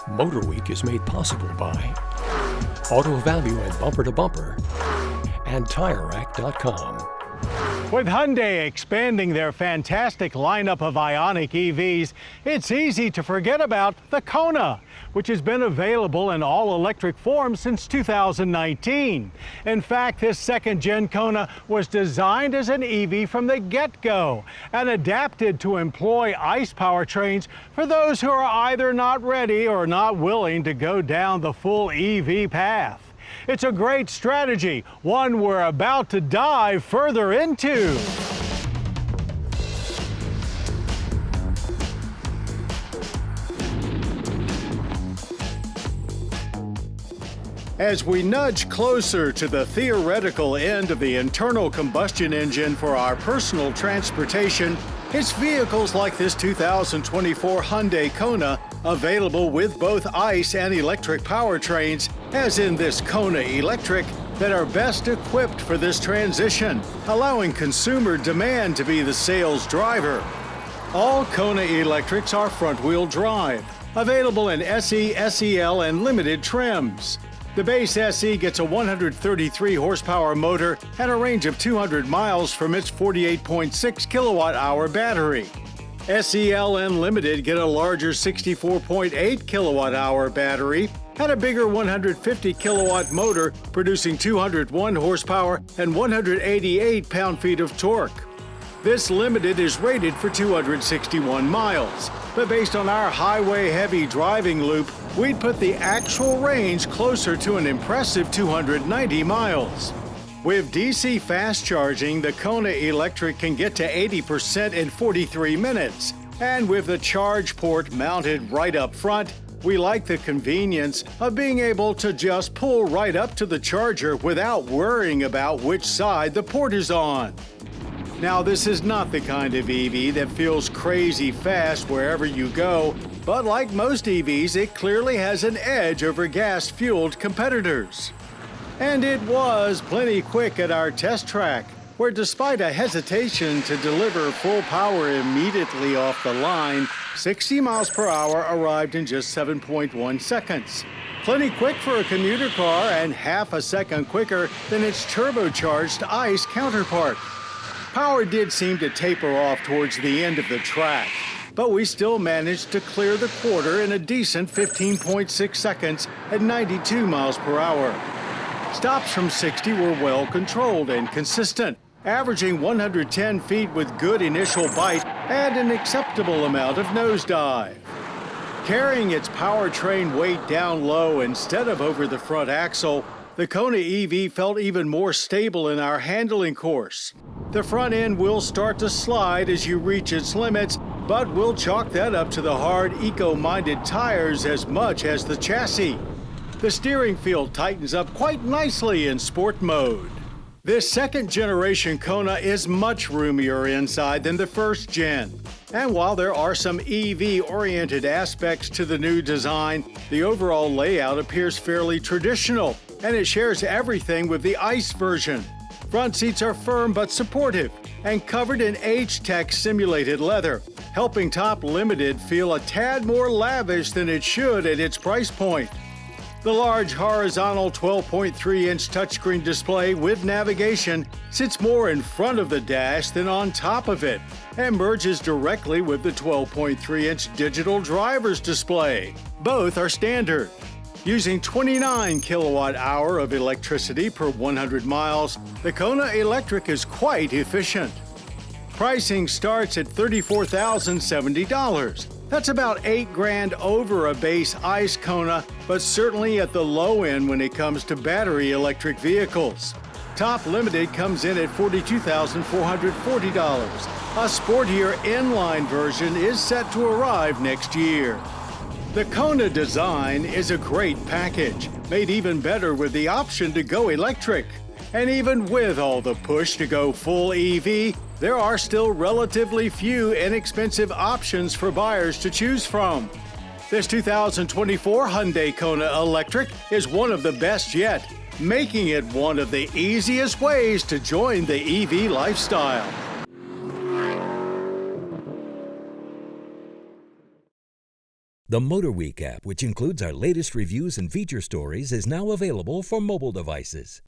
MotorWeek is made possible by Auto Value and Bumper to Bumper and TireRack.com. With Hyundai expanding their fantastic lineup of IONIQ EVs, it's easy to forget about the Kona, which has been available in all-electric form since 2019. In fact, this second-gen Kona was designed as an EV from the get-go and adapted to employ ICE powertrains for those who are either not ready or not willing to go down the full EV path. It's a great strategy, one we're about to dive further into. As we nudge closer to the theoretical end of the internal combustion engine for our personal transportation, it's vehicles like this 2024 Hyundai Kona, available with both ICE and electric powertrains, as in this Kona Electric, that are best equipped for this transition, allowing consumer demand to be the sales driver. All Kona Electrics are front-wheel drive, available in SE, SEL, and limited trims. The base SE gets a 133 horsepower motor and a range of 200 miles from its 48.6 kilowatt-hour battery. SEL and Limited get a larger 64.8 kilowatt-hour battery and a bigger 150 kilowatt motor producing 201 horsepower and 188 pound-feet of torque. This Limited is rated for 261 miles, but based on our highway-heavy driving loop, we'd put the actual range closer to an impressive 290 miles. With DC fast charging, the Kona Electric can get to 80% in 43 minutes. And with the charge port mounted right up front, we like the convenience of being able to just pull right up to the charger without worrying about which side the port is on. Now, this is not the kind of EV that feels crazy fast wherever you go, but like most EVs, it clearly has an edge over gas-fueled competitors. And it was plenty quick at our test track, where despite a hesitation to deliver full power immediately off the line, 60 miles per hour arrived in just 7.1 seconds. Plenty quick for a commuter car and half a second quicker than its turbocharged ICE counterpart. Power did seem to taper off towards the end of the track, but we still managed to clear the quarter in a decent 15.6 seconds at 92 miles per hour. Stops from 60 were well controlled and consistent, averaging 110 feet with good initial bite and an acceptable amount of nosedive. Carrying its powertrain weight down low instead of over the front axle, the Kona EV felt even more stable in our handling course. The front end will start to slide as you reach its limits, but we'll chalk that up to the hard, eco-minded tires as much as the chassis. The steering feel tightens up quite nicely in sport mode. This second-generation Kona is much roomier inside than the first gen. And while there are some EV-oriented aspects to the new design, the overall layout appears fairly traditional, and it shares everything with the ICE version. Front seats are firm but supportive and covered in H-Tech simulated leather, helping Top Limited feel a tad more lavish than it should at its price point. The large horizontal 12.3-inch touchscreen display with navigation sits more in front of the dash than on top of it and merges directly with the 12.3-inch digital driver's display. Both are standard. Using 29 kilowatt-hour of electricity per 100 miles, the Kona Electric is quite efficient. Pricing starts at $34,070. That's about $8,000 over a base ICE Kona, but certainly at the low end when it comes to battery electric vehicles. Top Limited comes in at $42,440. A sportier inline version is set to arrive next year. The Kona design is a great package, made even better with the option to go electric. And even with all the push to go full EV, there are still relatively few inexpensive options for buyers to choose from. This 2024 Hyundai Kona Electric is one of the best yet, making it one of the easiest ways to join the EV lifestyle. The MotorWeek app, which includes our latest reviews and feature stories, is now available for mobile devices.